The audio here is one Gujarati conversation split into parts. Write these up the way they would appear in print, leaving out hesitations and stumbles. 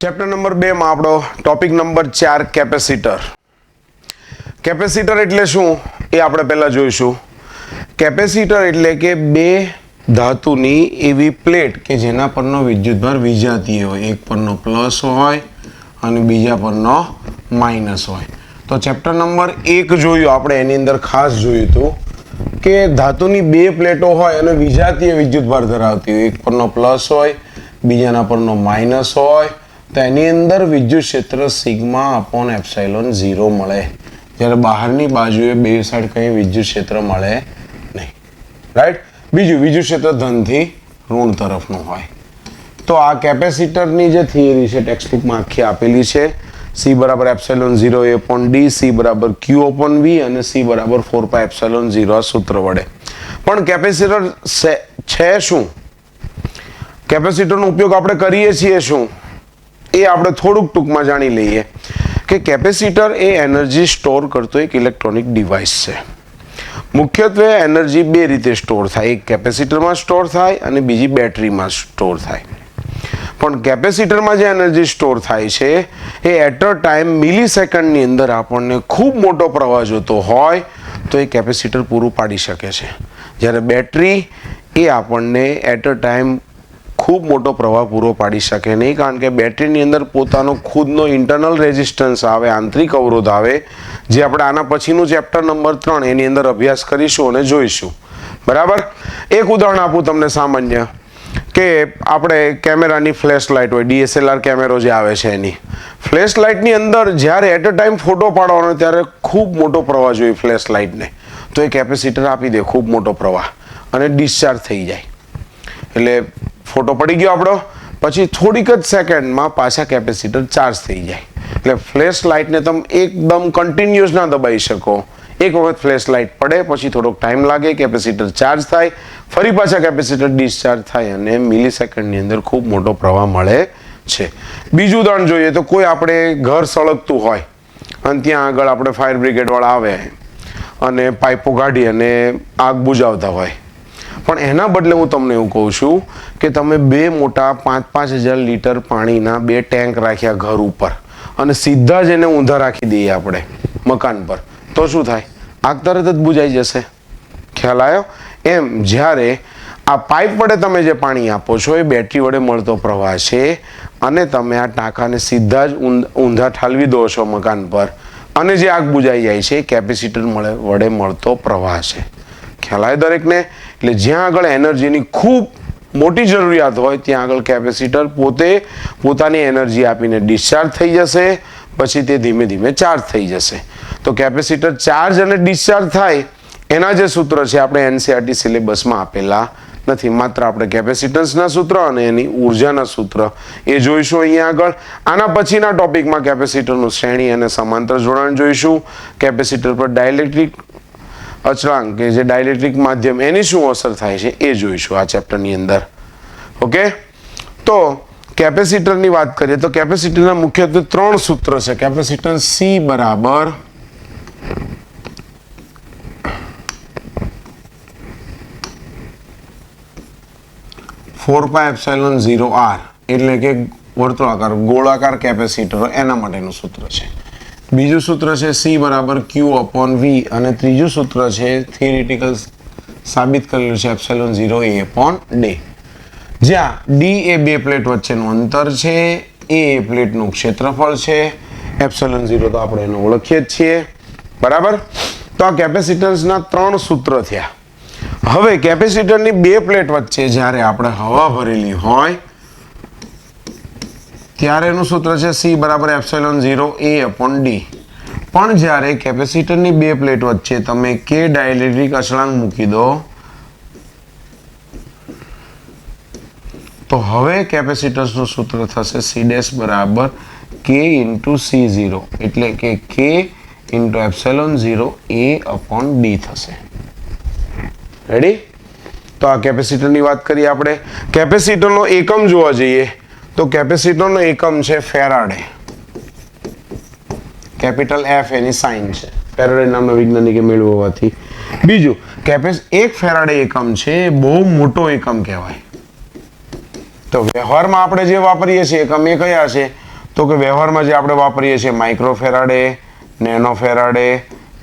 ચેપ્ટર નંબર 2 માં આપણો ટોપિક નંબર 4 કેપેસિટર. કેપેસિટર એટલે શું એ આપણે પહેલા જોઈશું. કેપેસિટર એટલે કે બે ધાતુની એવી પ્લેટ કે જેના પરનો વિદ્યુતભાર વિજાતીય હોય, એક પરનો પ્લસ હોય અને બીજા પરનો માઇનસ હોય. તો ચેપ્ટર નંબર 1 જોયું આપણે, એની અંદર ખાસ જોયું હતું કે ધાતુની બે પ્લેટો હોય અને વિજાતીય વિદ્યુતભાર ધરાવતી હોય, એક પરનો પ્લસ હોય બીજાના પરનો માઇનસ હોય, તો એની અંદર વિદ્યુત ક્ષેત્ર સિગ્મા અપોન એપ્સાઇલોન 0 મળે. જ્યારે બહારની બાજુએ બે સાઈડ કંઈ વિદ્યુત ક્ષેત્ર મળે નહીં. રાઈટ. બીજું, વિદ્યુત ક્ષેત્ર ધનથી ઋણ તરફનું હોય. તો આ કેપેસિટરની જે થિયરી છે ટેક્સ્ટબુકમાં આખી આપેલી છે. C બરાબર epsilon 0 A upon D, C બરાબર Q અપોન V અને C બરાબર 4 પાઈ એપ્સાઇલોન 0 આ સૂત્ર વડે. પણ કેપેસિટર છે શું? કેપેસિટરનો ઉપયોગ આપણે કરીએ છીએ શું એ આપણે થોડુંક ટૂંકમાં જાણી લઈએ કે કેપેસિટર એ એનર્જી સ્ટોર કરતો એક ઇલેક્ટ્રોનિક ડિવાઇસ છે. મુખ્યત્વે એનર્જી બે રીતે સ્ટોર થાય, એક કેપેસિટરમાં સ્ટોર થાય અને બીજી બેટરીમાં સ્ટોર થાય. પણ કેપેસિટરમાં જે એનર્જી સ્ટોર થાય છે એ એટ અ ટાઈમ મિલી સેકન્ડની અંદર આપણને ખૂબ મોટો પ્રવાહ જોતો હોય તો એ કેપેસિટર પૂરું પાડી શકે છે. જ્યારે બેટરી એ આપણને એટ અ ટાઈમ ખૂબ મોટો પ્રવાહ પૂરો પાડી શકે નહીં, કારણ કે બેટરીની અંદર પોતાનો ખુદનો ઇન્ટરનલ રેઝિસ્ટન્સ આવે, આંતરિક અવરોધ આવે, જે આપણે આના પછીનું ચેપ્ટર નંબર 3 એની અંદર અભ્યાસ કરીશું અને જોઈશું. બરાબર. એક ઉદાહરણ આપું તમને સામાન્ય, કે આપણે કેમેરાની ફ્લેશ લાઇટ હોય, DSLR કેમેરો જે આવે છે એની ફ્લેશ લાઇટની અંદર જ્યારે એટ અ ટાઈમ ફોટો પાડવાનો ત્યારે ખૂબ મોટો પ્રવાહ જોઈએ ફ્લેશ લાઇટને, તો એ કેપેસિટર આપી દે ખૂબ મોટો પ્રવાહ અને ડિસ્ચાર્જ થઈ જાય. એટલે ફોટો પડી ગયો આપણો, પછી થોડીક જ સેકન્ડમાં પાછા કેપેસિટર ચાર્જ થઈ જાય. એટલે ફ્લેશ લાઇટને તમે એકદમ કન્ટિન્યુઅસ ના દબાવી શકો. એક વખત ફ્લેશ લાઇટ પડે પછી થોડોક ટાઈમ લાગે, કેપેસિટર ચાર્જ થાય, ફરી પાછા કેપેસિટર ડિસ્ચાર્જ થાય અને મિલી સેકન્ડની અંદર ખૂબ મોટો પ્રવાહ મળે છે. બીજું ઉદાહરણ જોઈએ તો કોઈ આપણે ઘર સળગતું હોય અને ત્યાં આગળ આપણે ફાયર બ્રિગેડવાળા આવે અને પાઇપો કાઢી અને આગ બુઝાવતા હોય. પણ એના બદલે હું તમને એવું કહું છું કે તમે બે મોટા 5,000 લીટર પાણીના બે ટેન્ક રાખ્યા ઘર ઉપર અને સીધા જ એને ઊંધા રાખી દઈએ આપણે મકાન પર, તો શું થાય? આગ તરત જ બુઝાઈ જશે. ખ્યાલ આવ્યો? એમ જ્યારે આ પાઇપ વડે તમે જે પાણી આપો છો એ બેટરી વડે મળતો પ્રવાહ છે અને તમે આ ટાંકાને સીધા જ ઊંધા ઠાલવી દો છો મકાન પર અને જે આગ બુઝાઈ જાય છે એ કેપેસિટર વડે મળતો પ્રવાહ છે. ખ્યાલ આવે દરેકને? એટલે જ્યાં આગળ એનર્જીની ખૂબ મોટી જરૂરિયાત હોય ત્યાં આગળ કેપેસિટર પોતે પોતાની એનર્જી આપીને ડિસ્ચાર્જ થઈ જશે, પછી તે ધીમે ધીમે ચાર્જ થઈ જશે. તો કેપેસિટર ચાર્જ અને ડિસ્ચાર્જ થાય એના જે સૂત્ર છે આપણે NCERT સિલેબસમાં આપેલા નથી. માત્ર આપણે કેપેસિટન્સના સૂત્ર અને એની ઉર્જાના સૂત્ર એ જોઈશું અહીંયા આગળ. આના પછીના ટોપિકમાં કેપેસિટરનું શ્રેણી અને સમાંતર જોડાણ જોઈશું. કેપેસિટર પર ડાઇલેક્ટ્રિક અચળાંક કે જે ડાઇલેક્ટ્રિક માધ્યમ એની શું અસર થાય છે એ જોઈશું આ ચેપ્ટરની અંદર. ઓકે. તો કેપેસિટરની વાત કરીએ તો કેપેસિટરના મુખ્યત્વે 3 સૂત્ર છે. કેપેસિટન્સ C બરાબર (4πε0r) એટલે કે વર્તુળાકાર ગોળાકાર કેપેસિટર એના માટેનું સૂત્ર છે. બીજું સૂત્ર છે C બરાબર Q અપોન V અને ત્રીજું સૂત્ર છે થિયરિટિકલ સાબિત કરેલું છે એપ્સિલોન 0 A અપોન D. જ્યાં D એ બે પ્લેટ વચ્ચેનું અંતર છે, A એ પ્લેટનું ક્ષેત્રફળ છે, એપ્સિલોન 0 તો આપણે એને ઓળખીએ જ છીએ. બરાબર. તો આ કેપેસિટન્સના 3 સૂત્ર થયા. હવે કેપેસિટરની બે પ્લેટ વચ્ચે જ્યારે આપણે હવા ભરેલી હોય ત્યારે એનું સૂત્ર છે C બરાબર એપ્સિલોન 0 A અપોન D. પણ જ્યારે કેપેસિટરની બે પ્લેટ વચ્ચે તમે K ડાઇલેક્ટ્રિક અચળાંક મૂકી દો તો હવે કેપેસિટન્સનું સૂત્ર થશે C ડેશ બરાબર K ઇન્ટુ C0 એટલે કે K into epsilon 0 A upon D થશે. રેડી? તો આ કેપેસિટરની વાત કરીએ આપણે. કેપેસિટરનો એકમ જોવા જઈએ તો કેપેસિટરનો એકમ છે ફેરાડે. કેપિટલ F એની સાઇન છે, ફેરાડે નામના વૈજ્ઞાનિકે મેળવ્યો હોવાથી. બીજું, એક ફેરાડે એકમ છે એ બહુ મોટો એકમ કહેવાય. તો વ્યવહારમાં આપણે જે વાપરીએ છીએ એકમ એ કયા છે? તો કે વ્યવહારમાં જે આપણે વાપરીએ છીએ micro faraday, nano faraday,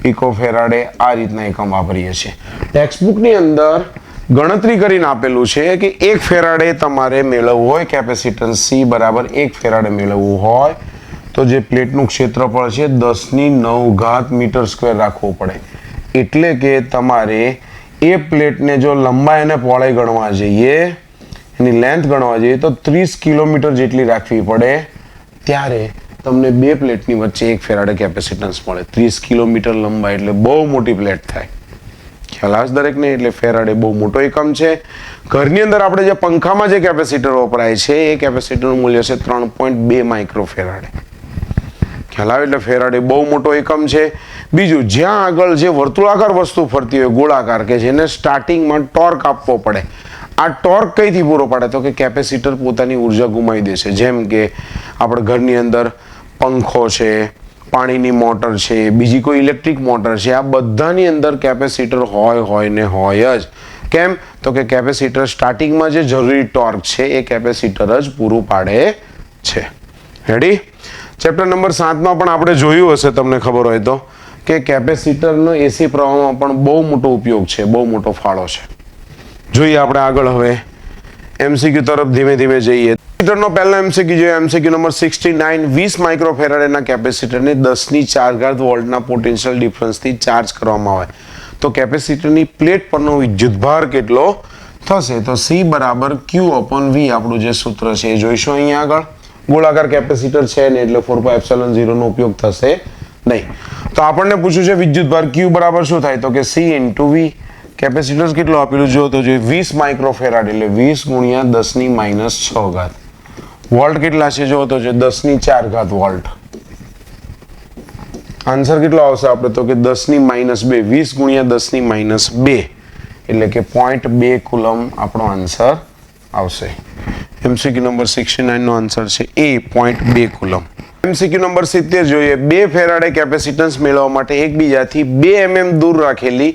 pico faraday, આ રીતના એકમ વાપરીએ છીએ. ટેક્સ્ટબુકની અંદર ગણતરી કરીને આપેલું છે કે 1 ફેરાડે તમારે મેળવવું હોય કેપેસિટન્સ C બરાબર 1 ફેરાડે મેળવવું હોય તો જે પ્લેટનું ક્ષેત્રફળ છે 10⁹ મીટર સ્ક્વેર રાખવું પડે. એટલે કે તમારે એ પ્લેટને જો લંબાઈ અને પહોળાઈ ગણવા જઈએ, એની લેન્થ ગણવા જઈએ તો 30 કિલોમીટર જેટલી રાખવી પડે. ત્યારે તમને બે પ્લેટની વચ્ચે 1 ફેરાડે કેપેસિટન્સ મળે. 30 કિલોમીટર લંબાઈ એટલે બહુ મોટી પ્લેટ થાય. ખ્યાલ આવે દરેકને? એટલે ફેરાડે બહુ મોટો એકમ છે. ઘરની અંદર આપણે જે પંખામાં જે કેપેસિટર વપરાય છે એ કેપેસિટરનું મૂલ્ય છે 3.2 માઇક્રો ફેરાડે. ખ્યાલ આવે? એટલે ફેરાડે બહુ મોટો એકમ છે. બીજું, જ્યાં આગળ જે વર્તુળાકાર વસ્તુ ફરતી હોય ગોળાકાર, કે જેને સ્ટાર્ટિંગમાં ટોર્ક આપવો પડે, આ ટોર્ક કઈથી પૂરો પાડે? તો કે કેપેસિટર પોતાની ઉર્જા ગુમાવી દે છે. જેમ કે આપણે ઘરની અંદર પંખો છે, પાણીની મોટર છે, બીજી કોઈ ઇલેક્ટ્રિક મોટર છે, આ બધાની અંદર કેપેસિટર હોય ને હોય જ. કેમ? તો કે કેપેસિટર સ્ટાર્ટિંગમાં જે જરૂરી ટોર્ક છે એ કેપેસિટર જ પૂરું પાડે છે. રેડી? ચેપ્ટર નંબર 7માં પણ આપણે જોયું હશે, તમને ખબર હોય તો, કે કેપેસિટરનો એસી પ્રવાહમાં પણ બહુ મોટો ઉપયોગ છે, બહુ મોટો ફાળો છે. જોઈએ આપણે આગળ હવે એમસીક્યુ તરફ ધીમે ધીમે જઈએ. કેપેસિટરનો પહેલો એમસીક્યુ જોઈએ, એમસીક્યુ નંબર 69. 20 માઇક્રો ફેરાડેના કેપેસિટરને 10⁴ વોલ્ટના પોટેન્શિયલ ડિફરન્સથી ચાર્જ કરવામાં આવે તો કેપેસિટરની પ્લેટ પરનો વિદ્યુતભાર કેટલો થશે? તો C બરાબર Q/V આપણું જે સૂત્ર છે એ જોઈશું અહીંયા આગળ. ગોળાકાર કેપેસિટર છે ને એટલે 4πε0 નો ઉપયોગ થશે નહીં. તો આપણને પૂછ્યું છે વિદ્યુતભાર Q બરાબર શું થાય? તો કે C × V. કેપેસિટર કેટલું આપેલું જો તો જોઈએ 20 માઇક્રો ફેરાડ એટલે 20 × 10⁻⁶. વોલ્ટ કેટલા છે જો તો 10⁴ વોલ્ટ. આન્સર કેટલો આવશે આપણે? તો કે 10⁻². 20 × 10⁻², એટલે કે 0.2 કુલમ આપણો આન્સર આવશે. એમસીક્યુ નંબર 69 નો આન્સર છે એ 0.2 કુલમ. એમસીક્યુ નંબર 70 જોઈએ. 2 ફેરાડે કેપેસિટન્સ મેળવવા માટે એકબીજાથી 2 mm દૂર રાખેલી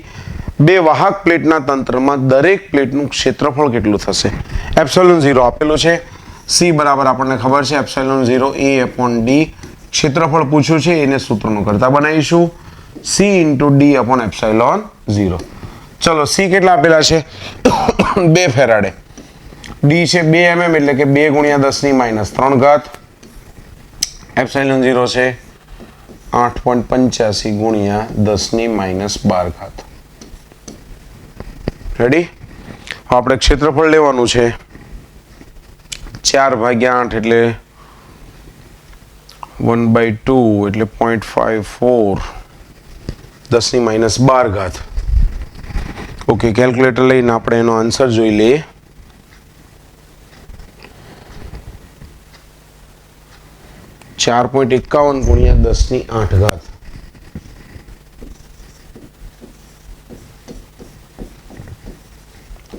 બે વાહક પ્લેટના તંત્રમાં દરેક પ્લેટનું ક્ષેત્રફળ કેટલું થશે? ε0 આપેલું છે. C બરાબર આપણને ખબર છે ε0 A/d. ક્ષેત્રફળ પૂછ્યું છે એને સૂત્રનું કરતા બનાવીશું. C × d/ε0. ચલો, C કેટલા આપેલા છે? 2 ફેરાડે. D છે 2 mm એટલે કે 2 × 10⁻³ ε0 છે 8.85 × 10⁻12. રેડી? આપણે ક્ષેત્રફળ લેવાનું છે 4/8 એટલે 1/2 એટલે 0.54 10⁻12. ઓકે, કેલ્ક્યુલેટર લઈને આપણે એનો આન્સર જોઈ લઈએ. (4.51 ×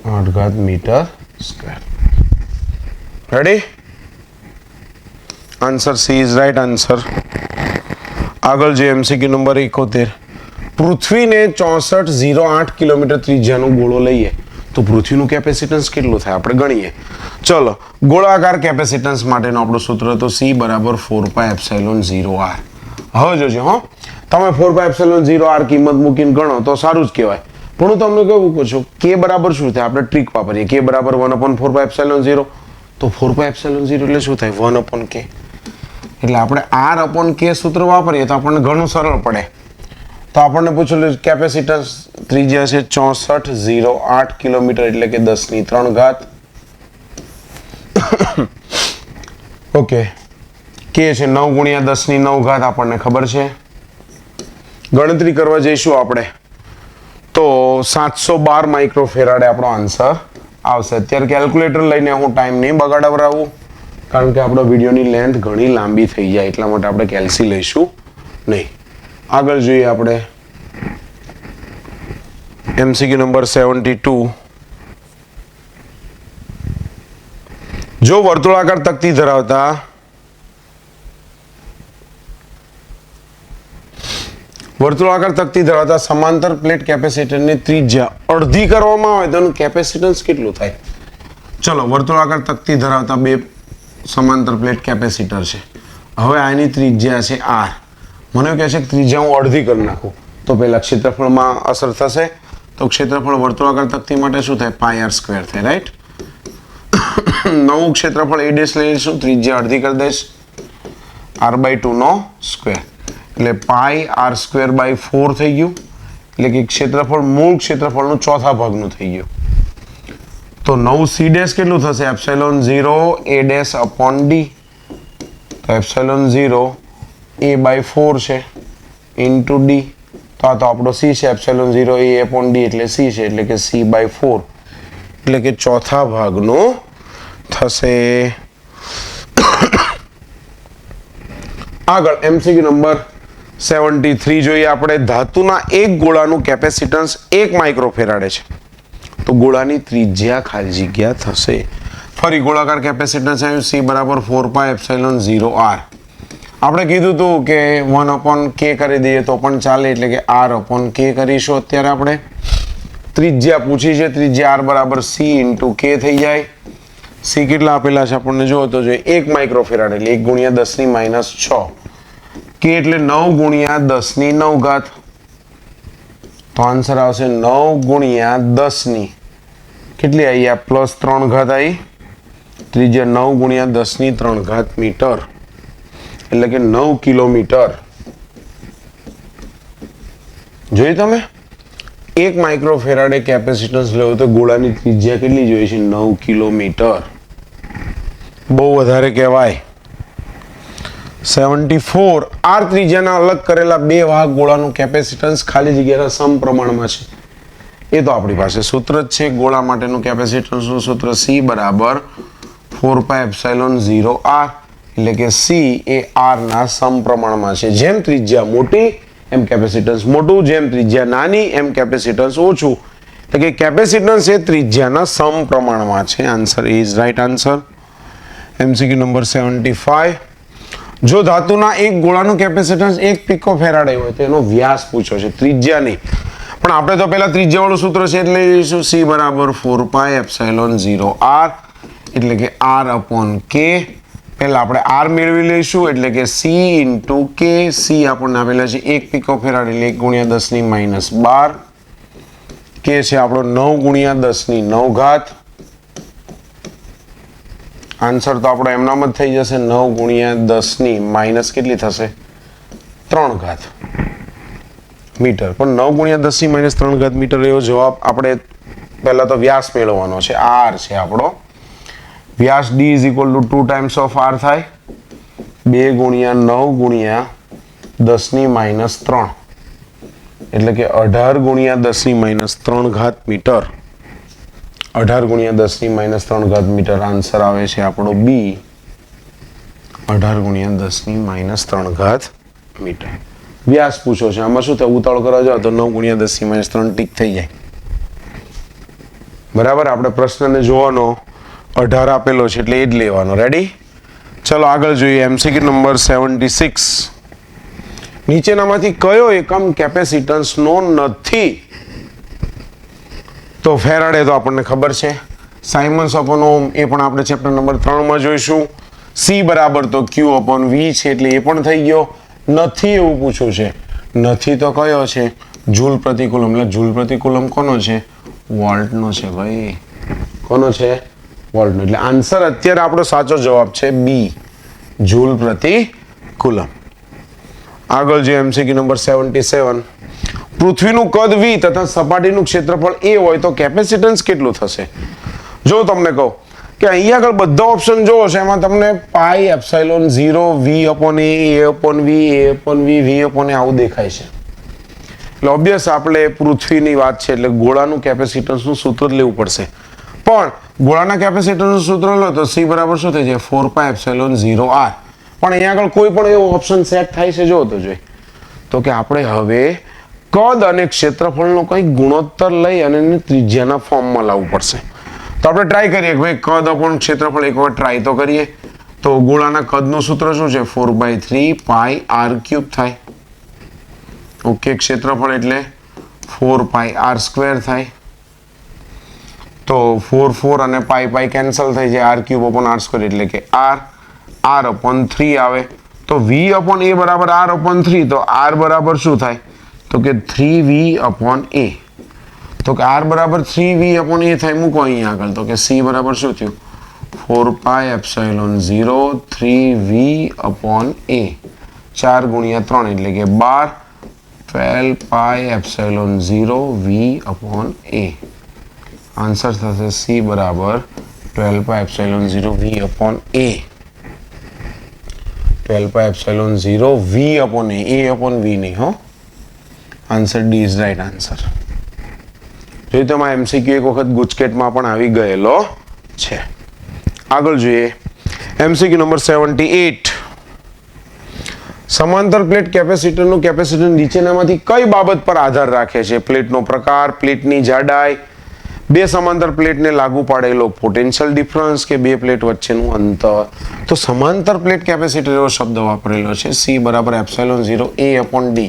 10⁸ metre square. Ready? Answer C is right answer. આગળ જે એમસીક્યુ નંબર 71. પૃથ્વીને 6408 કિલોમીટર ત્રિજ્યાનો ગોળો લઈએ તો પૃથ્વીનું કેપેસિટન્સ કેટલું થાય આપણે ગણીએ. ચલો, ગોળાકાર કેપેસિટન્સ માટેનું આપણું સૂત્ર તો C બરાબર 4πε0r. હવે જોજો હો, તમે 4πε0r કિંમત મૂકીને ગણો તો સારું જ કહેવાય. પણ હું તમને કેવું કહું છું, K બરાબર શું થાય? આપણે ટ્રીક વાપરીએ. K બરાબર 1/4πε0. તો 4πε0 એટલે શું થાય? 1/k. એટલે આપણે R/k સૂત્ર વાપરીએ તો આપણને ઘણું સરળ પડે. તો આપણને પૂછેલું કેપેસિટન્સ ત્રિજ્યા છે 6408 કિલોમીટર એટલે કે 10⁻³ ઓકે. કે છે 9 × 10⁻9 આપણને ખબર છે. ગણતરી કરવા જઈશું આપણે તો 712 માઇક્રો ફેરાડે આપણો આન્સર આવશે. અત્યારે કેલ્ક્યુલેટર લઈને હું ટાઈમ નહીં બગાડવરાવું, કારણ કે આપણો વિડીયોની લેન્થ ઘણી લાંબી થઈ જાય, એટલા માટે આપણે કેલ્સી લઈશું નહીં. આગળ જોઈએ આપણે એમસીક્યુ નંબર 72. જો વર્તુળાકાર તકતી ધરાવતા સમાંતર પ્લેટ કેપેસિટરની ત્રિજ્યા અડધી કરવામાં આવે તો એનું કેપેસિટન્સ કેટલું થાય? ચલો, વર્તુળાકાર તકતી ધરાવતા બે સમાંતર પ્લેટ કેપેસિટર છે. હવે આની ત્રિજ્યા છે r. મને એવું કહે છે કે ત્રિજ્યા હું અડધી કરી નાખું તો પહેલા ક્ષેત્રફળમાં અસર થશે. તો ક્ષેત્રફળ વર્તુળાકાર તકતી માટે શું થાય? પાઈ r સ્ક્વેર થાય, રાઈટ. નવું ક્ષેત્રફળ a ડેશ લઈ લઈશું, ત્રિજ્યા અડધી કરી દઈશ, r/2 નો સ્ક્વેર એટલે પાઈ r સ્ક્વેર બાય 4 થઈ ગયું. એટલે કે ક્ષેત્રફળ મૂળ ક્ષેત્રફળનું ચોથા ભાગનું થઈ ગયું. તો નવું c ડેશ કેટલું થશે? Epsilon 0 a dash upon d. તો એપ્સિલોન 0 a/4 છે ઇન્ટુ d. તો આ તો આપણો c છે, એપ્સિલોન 0 a અપોન d એટલે c છે, એટલે કે c/4 એટલે કે ચોથા ભાગનું થશે. આગળ MCQ નંબર 73 જોઈએ આપણે. ધાતુના એક ગોળાનું કેપેસિટન્સ 1 માઇક્રોફેરાડે છે તો ગોળાની ત્રિજ્યા ખાલી જગ્યા થશે. ફરી ગોળાકાર કેપેસિટન્સ આવ્યું c બરાબર 4πε0r. આપણે કીધું હતું કે 1/k કરી દઈએ તો પણ ચાલે, એટલે કે r/k કરીશું. અત્યારે આપણે ત્રિજ્યા પૂછી છે, ત્રિજ્યા r બરાબર c ઇન્ટુ k થઈ જાય. c કેટલા આપેલા છે આપણને જો તો જોઈએ 1 માઇક્રોફેરાડ એટલે 1 ગુણ્યા 10 ની માઇનસ 6. k એટલે 9 ગુણ્યા 10 ની 9 ઘાત. તો આન્સર આવશે 9 ગુણ્યા 10 ની કેટલી આવી? આ પ્લસ 3 ઘાત આવી. ત્રિજ્યા 9 ગુણ્યા 10 ની 3 ઘાત મીટર એટલે કે 9 કિલોમીટર. જોઈ તમે 1 માઇક્રોફેરાડે કેપેસિટન્સ લેવું તો ગોળાની ત્રિજ્યા કેટલી જોઈએ છે? 9 કિલોમીટર. બહુ વધારે કહેવાય. 74 r ત્રિજ્યાના અલગ કરેલા બે વાહક ગોળાનું કેપેસિટન્સ ખાલી જગ્યાના સમપ્રમાણમાં છે. એ તો આપણી પાસે સૂત્ર જ છે. ગોળા માટેનું કેપેસિટન્સનું સૂત્ર c બરાબર 4πε0r એટલે કે c એ r ના સમપ્રમાણમાં છે. જેમ ત્રિજ્યા મોટી એમ કેપેસિટન્સ મોટું, જેમ ત્રિજ્યા નાની એમ કેપેસિટન્સ ઓછું. એટલે કે કેપેસિટન્સ એ ત્રિજ્યાના સમપ્રમાણમાં છે. Answer is right answer. MCQ number 75. જો ધાતુના એક ગોળાનું કેપેસિટન્સ 1 પિકોફેરાડે હોય તો એનો વ્યાસ પૂછ્યો છે, ત્રિજ્યા નહીં. પણ આપણે તો પહેલા ત્રિજ્યા વાળું સૂત્ર છે એટલે લઈશું c બરાબર 4πε0r એટલે કે r/k. પહેલા આપણે r મેળવી લઈશું એટલે કે c ઇન્ટુ k. c આપણને આપેલા છે 1 પિકોફેરાડ એટલે 1 ગુણ્યા 10 ની માઇનસ 12. k છે આપણો 9 ગુણ્યા 10 ની 9 ઘાત. આન્સર તો આપણો એમનામ જ થઈ જશે 9 ગુણ્યા 10 ની માઇનસ કેટલી થશે? 3 ઘાત મીટર. પણ 9 ગુણ્યા 10 ની માઇનસ 3 ઘાત મીટર એવો જવાબ આપણે પહેલા તો વ્યાસ મેળવવાનો છે. r છે આપણો વ્યાસ. d is equal to 2 times of r થાય 2 ગુણ્યા 9 ગુણ્યા 10 ની માઇનસ 3 એટલે કે 18 ગુણ્યા 10 ની માઇનસ 3 ઘાત મીટર. 18 ગુણ્યા 10 ની માઇનસ 3 ઘાત મીટર. આન્સર આવે છે આપણો b 18 ગુણ્યા 10 ની માઇનસ 3 ઘાત મીટર. વ્યાસ પૂછો છે. આમાં શું થાય? ઉતાવળ કરવા જાવ તો 9 ગુણ્યા 10 ની માઇનસ 3 ટીક થઈ જાય. બરાબર. આપણે પ્રશ્નને જોવાનો 18 આપેલો છે એટલે એ જ લેવાનો. રેડી? ચલો આગળ જોઈએ. MCQ number 76. નીચેનામાંથી કયો એકમ કેપેસિટન્સનો નથી? તો ફેરાડે તો આપણને ખબર છે. સાયમન્સ અપોન ઓહમ એ પણ આપણે ચેપ્ટર નંબર 3 માં જોઈશું. c બરાબર તો q અપોન v છે એટલે એ પણ થઈ ગયો. નથી એવું પૂછ્યું છે. નથી તો કયો છે? જૂલ પ્રતિ કુલમ. એટલે જૂલ પ્રતિ કુલમ કોનો છે? વોલ્ટનો છે ભાઈ. કોનો છે? વોલ્ટનો. એટલે આન્સર અત્યારે આપણો સાચો જવાબ છે b જૂલ પ્રતિ કુલમ. આગળ જે MCQ નંબર 77. પૃથ્વીનું કદ v તથા સપાટીનું ક્ષેત્રફળ a હોય તો કેપેસિટન્સ કેટલું થશે? જો તમને કહું કે અહીંયા આગળ બધા ઓપ્શન જોવો છે એમાં તમને પાઈ epsilon 0 v upon a upon v a upon v v upon a આવું દેખાય છે. એટલે ઓબ્વિયસ આપણે પૃથ્વીની વાત છે એટલે ગોળાનું કેપેસિટન્સનું સૂત્ર લેવું પડશે. પણ ગોળાના કેપેસિટન્સનું સૂત્ર લો તો c બરાબર શું થઈ જાય? 4πε0r. પણ અહીંયા આગળ કોઈ પણ એવો ઓપ્શન સેટ થાય છે જો તો જોઈ તો કે આપણે હવે કદ અને ક્ષેત્રફળનો કંઈક ગુણોત્તર લઈ અને એને ત્રિજ્યાના ફોર્મમાં લાવવું પડશે. તો આપણે ટ્રાય કરીએ કે ભાઈ કદ અપોન ક્ષેત્રફળ એક વખત ટ્રાય તો કરીએ. તો ગોળાના કદનું સૂત્ર શું છે? 4/3 પાઈ r³ થાય. ઓકે. ક્ષેત્રફળ એટલે 4 πr² થાય. તો 4 અને પાઈ કેન્સલ થઈ જાય. r³ અપોન r² એટલે કે r. r/3 આવે તો v upon a બરાબર r upon 3, તો r બરાબર શું થાય તો કે 3v upon a, તો કે r બરાબર 3v upon a થાય. મૂકો અહીંયા આગળ, તો કે c બરાબર શું થયું 4 pi epsilon 0 3v upon a, 4 ગુણ્યા 3 એટલે કે 12 12 pi epsilon 0 v upon a. Answer થશે c બરાબર 12 pi epsilon 0 v upon a. 12 pi epsilon 0 v upon a upon v નહીં હો. Answer D is right answer. જોઈ તમે MCQ એક વખત ગુજકેટમાં પણ આવી ગયેલો છે. આગળ જોઈએ MCQ નંબર 78. સમાંતર પ્લેટ કેપેસિટરનું કેપેસિટર નીચેનામાંથી કઈ બાબત પર આધાર રાખે છે? પ્લેટનો પ્રકાર, પ્લેટની જાડાઈ, બે સમાંતર પ્લેટને લાગુ પાડેલો પોટેન્શિયલ ડિફરન્સ કે બે પ્લેટ વચ્ચેનું અંતર. તો સમાંતર પ્લેટ કેપેસિટર એવો શબ્દ વાપરેલો છે. C બરાબર એપ્સિલોન 0 A upon D.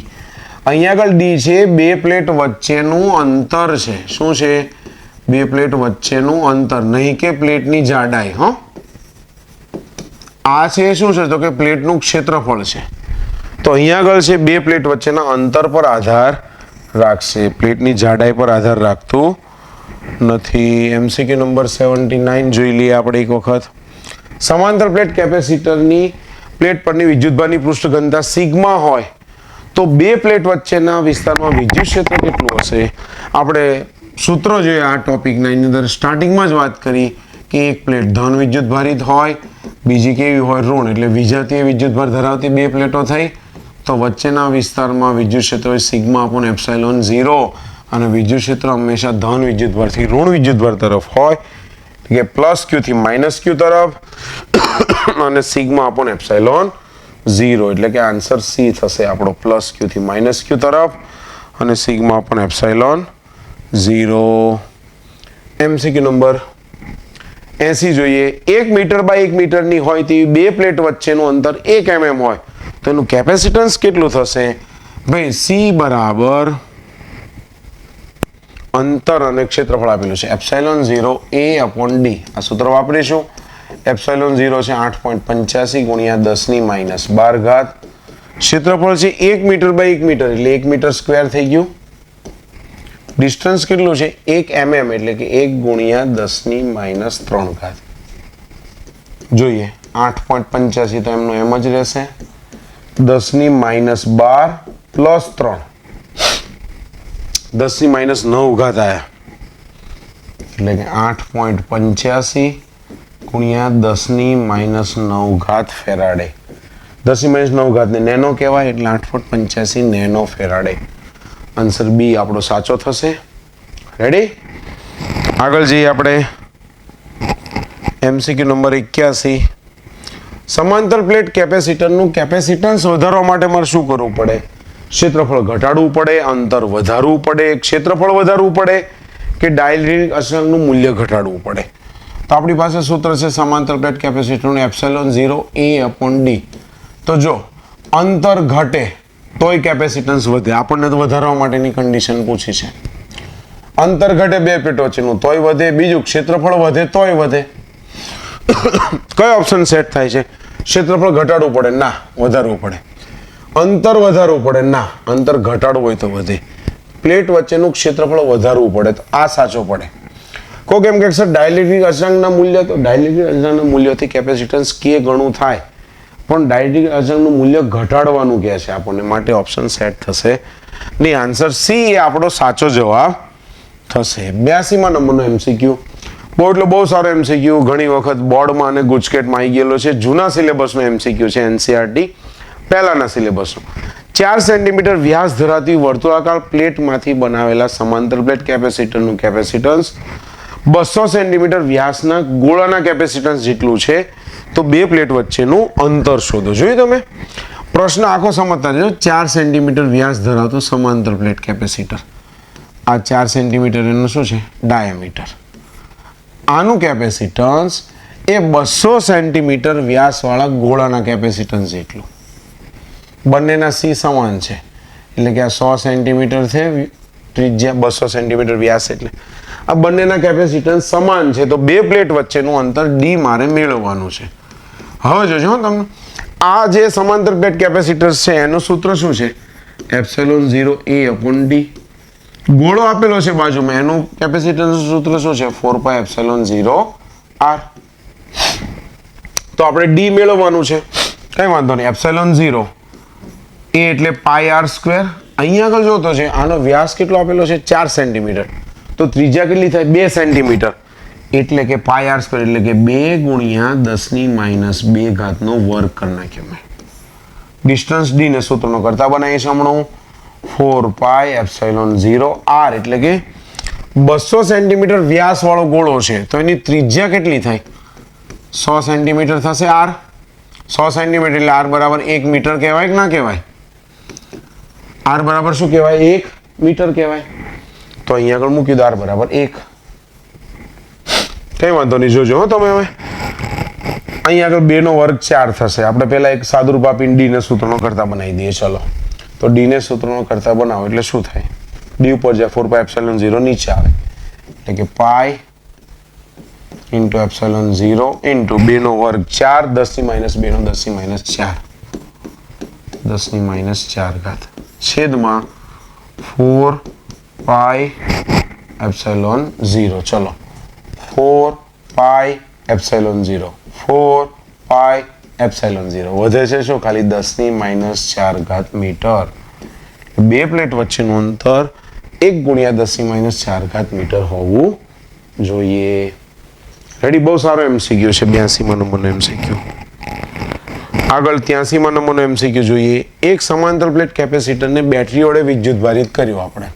અહીંયા આગળ D છે બે પ્લેટ વચ્ચેનું અંતર છે. શું છે? બે પ્લેટ વચ્ચેનું અંતર, નહીં કે પ્લેટની જાડાઈ. હો, આ છે શું છે તો કે પ્લેટનું ક્ષેત્રફળ છે. તો અહીંયા આગળ છે બે પ્લેટ વચ્ચેના અંતર પર આધાર રાખશે, પ્લેટની જાડાઈ પર આધાર રાખતું નથી. MCQ નંબર 79 જોઈ લઈએ આપણે એક વખત. સમાંતર પ્લેટ કેપેસિટરની પ્લેટ પરની વિદ્યુતભારની પૃષ્ઠ ઘનતા સિગ્મા હોય તો બે પ્લેટ વચ્ચેના વિસ્તારમાં વિદ્યુત ક્ષેત્ર કેટલું હશે? આપણે સૂત્રો જોઈએ આ ટોપિકના, એની અંદર સ્ટાર્ટિંગમાં જ વાત કરી કે એક પ્લેટ ધન વિદ્યુત ભારિત હોય, બીજી કેવી હોય ઋણ, એટલે વિજાતીય વિદ્યુત ભાર ધરાવતી બે પ્લેટો થઈ તો વચ્ચેના વિસ્તારમાં વિદ્યુત ક્ષેત્ર હોય સિગ્મા અપોન એપ્સિલોન 0, અને વિદ્યુત ક્ષેત્ર હંમેશા ધન વિદ્યુત ભારથી ઋણ વિદ્યુત ભાર તરફ હોય, કે પ્લસ ક્યુ થી માઇનસ ક્યુ તરફ, અને સિગ્મા અપોન એપ્સિલોન 0, એટલે કે આન્સર સી થશે આપણો, પ્લસ ક્યુ થી માઇનસ ક્યુ તરફ અને sigma upon epsilon 0. MCQ number 80 જોઈએ. 1 મીટર બાય 1 મીટરની હોય તેવી બે પ્લેટ વચ્ચેનું અંતર 1 mm હોય તો એનું કેપેસિટન્સ કેટલું થશે? ભાઈ C બરાબર અંતર અને ક્ષેત્રફળ આપેલું છે એપ્સિલોન 0 A upon D. આ સૂત્ર વાપરીશું. એપ્સિલોન 0 છે 8.85 ગુણ્યા 10 ની માઇનસ 12 ઘાત. ક્ષેત્રફળ છે 1 મીટર બાય 1 મીટર એટલે 1 મીટર સ્ક્વેર થઈ ગયું. ડિસ્ટન્સ કેટલું છે 1 mm એટલે કે 1 ગુણ્યા 10 ની માઇનસ 3 ઘાત. જોઈએ 8.85 તો એમનો એમ જ રહેશે, 10 ની માઇનસ 12 પ્લસ 3, 10 ની માઇનસ 9 ઘાત આયા એટલે કે 8.85 ગુણ્યા 10 ની માઇનસ 9 ઘાત ફેરાડે. 10 ની માઇનસ 9 ઘાત ને નેનો કહેવાય એટલે 8.85 નેનો ફેરાડે. આન્સર બી આપણો સાચો થશે. રેડી? આગળ જઈએ આપણે MCQ નંબર 81. સમાંતર પ્લેટ કેપેસિટરનું કેપેસિટન્સ વધારવા માટે મારે શું કરવું પડે? ક્ષેત્રફળ ઘટાડવું પડે, અંતર વધારવું પડે, ક્ષેત્રફળ વધારવું પડે, કે ડાઇલેક્ટ્રિક અચળાંકનું મૂલ્ય ઘટાડવું પડે? તો આપણી પાસે સૂત્ર છે સમાંતર પ્લેટ કેપેસિટરનું એપ્સિલોન 0 A upon D. તો જો અંતર ઘટે તોય કેપેસિટન્સ વધે, આપણને તો વધારવા માટેની કન્ડિશન પૂછી છે. અંતર ઘટે બે પ્લેટ વચ્ચેનું તોય વધે, બીજું ક્ષેત્રફળ વધે તોય વધે. કયો ઓપ્શન સેટ થાય છે? ક્ષેત્રફળ ઘટાડવું પડે, ના વધારવું પડે. અંતર વધારવું પડે, ના અંતર ઘટાડવું હોય તો વધે. પ્લેટ વચ્ચેનું ક્ષેત્રફળ વધારવું પડે તો આ સાચો પડે. કોઈ કેમ કે સર ડાઇલેક્ટ્રિક અચળાંકના મૂલ્ય, તો ડાઇલેક્ટ્રિક અચળાંકના મૂલ્યથી કેપેસિટન્સ કે ગણું થાય, પણ ડાઇલેક્ટ્રિક અચળાંકનું મૂલ્ય ઘટાડવાનું કહે છે આપણને, માટે ઓપ્શન સેટ થશે નહીં. આન્સર સી એ આપણો સાચો જવાબ થશે. 82મા નંબરનો MCQ, બહુ સારો MCQ, ઘણી વખત બોર્ડમાં અને ગુજકેટમાં આવી ગયેલો છે. જૂના સિલેબસનો MCQ છે, NCERT પહેલાના સિલેબસનો. 4 સેન્ટીમીટર વ્યાસ ધરાવતી વર્તુળાકાર પ્લેટમાંથી બનાવેલા સમાંતર પ્લેટ કેપેસિટરનું કેપેસિટન્સ 200 સેન્ટીમીટર વ્યાસના ગોળાના કેપેસિટન્સ જેટલું છે, તો બે પ્લેટ વચ્ચેનું અંતર શોધો. જોયું તમે? પ્રશ્ન આખો સમજતા રહેજો. 4 સેન્ટીમીટર વ્યાસ ધરાવતું સમાંતર પ્લેટ કેપેસિટર, આ 4 સેન્ટીમીટર એનું શું છે? ડાયામીટર. આનું કેપેસિટન્સ એ 200 સેન્ટીમીટર વ્યાસવાળા ગોળાના કેપેસિટન્સ જેટલું. બંનેના C સમાન છે એટલે કે આ 100 સેન્ટીમીટર છે ત્રિજ્યા, 200 સેન્ટીમીટર વ્યાસ, એટલે આ બંનેના કેપેસિટન્સ સમાન છે. તો બે પ્લેટ વચ્ચેનું અંતર D મારે મેળવવાનું છે. હવે જોજો તમને, આ જે સમાંતર પ્લેટ કેપેસિટર્સ છે એનું સૂત્ર શું છે? Epsilon 0 A upon D. ગોળો આપેલો છે બાજુમાં, એનું કેપેસિટરનું સૂત્ર શું છે? 4 પાઈ એપ્સિલોન 0 R. તો આપણે D મેળવવાનું છે, કઈ વાંધો નહીં. એપ્સિલોન 0 A એટલે પાઈ R સ્ક્વેર. અહીંયા આગળ જોતો છે આનો વ્યાસ કેટલો આપેલો છે? 4 સેન્ટીમીટર. તો ત્રિજ્યા કેટલી થાય? 2 સેન્ટીમીટર. એટલે કે પાઈ R સ્ક્વેર એટલે કે 2 ગુણ્યા 10⁻² ઘાતનો વર્ગ કરી નાખ્યો મેં. ડિસ્ટન્સ D ને સૂત્રનો કરતા બનાવીએ છીએ હમણાં. 4 પાઈ એપ્સિલોન 0 R એટલે કે 200 સેન્ટીમીટર વ્યાસ વાળો ગોળો છે, તો એની ત્રિજ્યા કેટલી થાય? 100 સેન્ટીમીટર થશે R. 100 સેન્ટીમીટર એટલે R બરાબર 1 મીટર કહેવાય કે ના કહેવાય? R બરાબર શું કહેવાય? 1 મીટર કહેવાય. તો અહીંયા આગળ મૂકી દો R બરાબર 1. કઈ વાંધો નહીં, જોજો હો તમે. હવે અહીંયા આગળ 2 નો વર્ગ 4 થશે. આપણે પહેલા એક સાદુરૂપ આપીને D ને સૂત્રનો કરતા બનાવી દઈએ. ચલો, તો D ને સૂત્રનો કરતા બનાવો એટલે શું થાય? D ઉપર જાય 4 પાઈ એપ્સિલોન 0 નીચે આવે એટલે કે પાઈ ઇન્ટુ એપ્સિલોન 0 ઇન્ટુ 2 નો વર્ગ 4 10⁻² નો 10⁻4 10⁻4 ઘાત છેદમાં 4 પાઈ એપ્સિલોન 0. ચલો, 4 પાઈ એપ્સિલોન 0 4 પાઈ એપ્સિલોન 0 વધે છે શું? ખાલી 10⁻4 ઘાત મીટર. બે પ્લેટ વચ્ચેનું અંતર 1 ગુણ્યા 10⁻4 ઘાત મીટર હોવું જોઈએ. રેડી? બહુ સારો MCQ છે. 82માં નંબરનો MCQ. આગળ 83માં નંબરનો MCQ જોઈએ. એક સમાંતર પ્લેટ કેપેસિટરને બેટરી વડે વિદ્યુતભારિત કર્યો. આપણે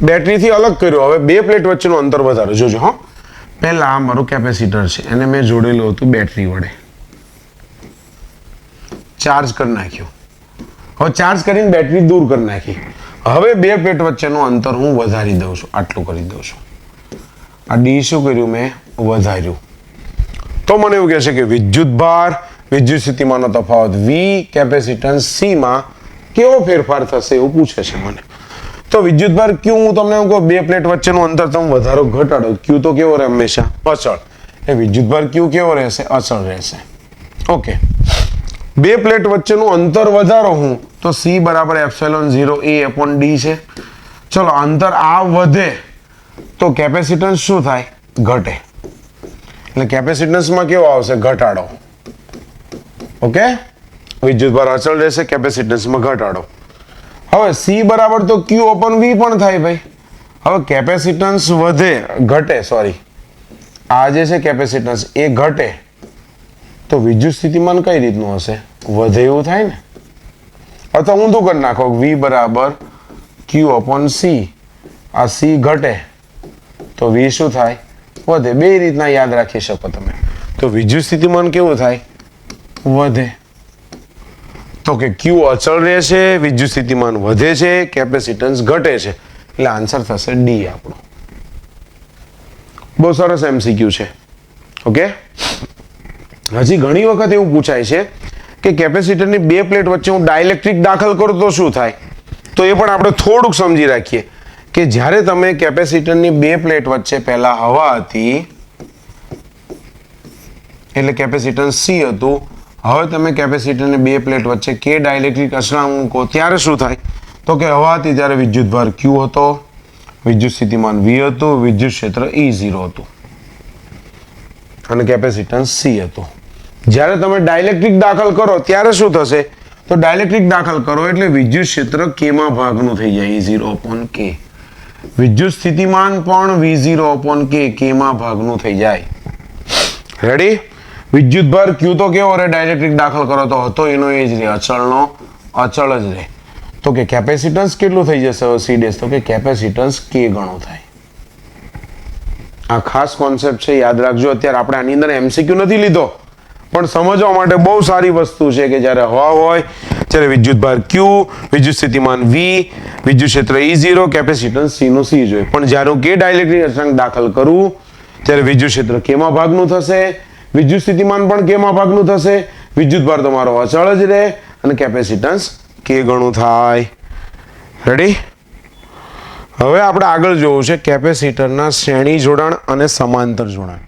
બેટરીથી અલગ કર્યો. હવે બે પ્લેટ વચ્ચેનું અંતર વધારો. જોજો હા, પહેલા આ મારું કેપેસિટર છે, એને મેં જોડેલું હતું બેટરી વડે, ચાર્જ કરી નાખ્યો. હવે ચાર્જ કરીને બેટરી દૂર કરી નાખી. હવે બે પ્લેટ વચ્ચેનું અંતર હું વધારી દઉં છું, આટલું કરી દઉં છું. આ D શું કર્યું? મેં વધાર્યું. તો મને એવું કહે છે કે વિદ્યુતભાર, વિદ્યુત સ્થિતિમાનનો તફાવત V, કેપેસિટન્સ C માં કેવો ફેરફાર થશે એવું પૂછે છે મને. તો વિદ્યુતભાર Q, હું તમને એવું કહું, બે પ્લેટ વચ્ચેનું અંતર તમે વધારો ઘટાડો, Q તો કેવો રહે? હંમેશા અચળ. એ વિદ્યુતભાર Q કેવો રહેશે? અચળ રહેશે. ઓકે, બે પ્લેટ વચ્ચેનું અંતર વધારો હું, તો C બરાબર એપ્સિલોન 0 A upon D છે. ચલો, અંતર આ વધે તો કેપેસિટન્સ શું થાય? ઘટે. એટલે કેપેસિટન્સમાં કેવો આવશે? ઘટાડો. ઓકે, વિદ્યુતભાર અચળ રહેશે, કેપેસિટન્સમાં ઘટાડો. હવે C બરાબર તો Q upon V પણ થાય ભાઈ. હવે કેપેસિટન્સ વધે, ઘટે, સોરી, આ જે છે કેપેસિટન્સ એ ઘટે તો વિદ્યુત સ્થિતિમાન કઈ રીતનું હશે? વધે એવું થાય ને. અથવા ઊંધું કરી નાખો, V બરાબર Q upon C. આ C ઘટે તો V શું થાય? વધે. બે રીતના યાદ રાખી શકો તમે. તો વિદ્યુત સ્થિતિમાન કેવું થાય? વધે. તો કે Q અચળ રહે છે, વિદ્યુત સ્થિતિમાન વધે છે, કેપેસિટન્સ ઘટે છે. એટલે આન્સર થશે D આપણો. બહુ સરસ MCQ છે. ઓકે, હજી ઘણી વખત એવું પૂછાય છે કે કેપેસિટરની બે પ્લેટ વચ્ચે હું ડાઇલેક્ટ્રિક દાખલ કરું તો શું થાય? તો એ પણ આપણે થોડુંક સમજી રાખીએ કે જ્યારે તમે કેપેસિટરની બે પ્લેટ વચ્ચે પહેલા હવા હતી એટલે કેપેસિટન્સ C હતું, હવે તમે કેપેસિટરની બે પ્લેટ વચ્ચે K ડાઇલેક્ટ્રિક અચળાંક મૂકો ત્યારે શું થાય? તો કે હવા હતી ત્યારે વિદ્યુતભાર Q હતો, વિદ્યુત સ્થિતિમાન V હતું, વિદ્યુત ક્ષેત્ર E0 હતું અને કેપેસિટન્સ C હતું. જ્યારે તમે ડાઇલેક્ટ્રિક દાખલ કરો ત્યારે શું થશે? તો ડાઇલેક્ટ્રિક દાખલ કરો એટલે વિદ્યુત ક્ષેત્ર K માં ભાગનું થઈ જાય, E0 upon K. વિદ્યુત સ્થિતિમાન પણ V0 upon K માં ભાગનું થઈ જાય. રેડી? વિદ્યુતભાર Q તો કેવો રહે? ડાઇલેક્ટ્રિક દાખલ કરો તો હતો એનો એ જ રહે, અચળનો અચળ જ રહે. તો કે કેપેસિટન્સ કેટલું થઈ જશે C'? તો કે કેપેસિટન્સ K ગણું થાય. આ ખાસ કોન્સેપ્ટ છે, યાદ રાખજો. અત્યારે આપણે આની અંદર MCQ નથી લીધો, પણ સમજવા માટે બહુ સારી વસ્તુ છે કે જ્યારે હવા હોય ત્યારે વિદ્યુતભાર Q, વિદ્યુત સ્થિતિમાન V, વિદ્યુત ક્ષેત્ર E0, કેપેસિટન્સ C નું C જોઈએ. પણ જ્યારે હું K ડાઇલેક્ટ્રિક અચળાંક દાખલ કરું ત્યારે વિદ્યુત ક્ષેત્ર K માં ભાગનું થશે, વિદ્યુત સ્થિતિમાન પણ K માં ભાગનું થશે, વિદ્યુતભાર તમારો અચળ જ રહે અને કેપેસિટન્સ K ગણું થાય. રેડી? હવે આપણે આગળ જોવું છે કેપેસિટરના શ્રેણી જોડાણ અને સમાંતર જોડાણ.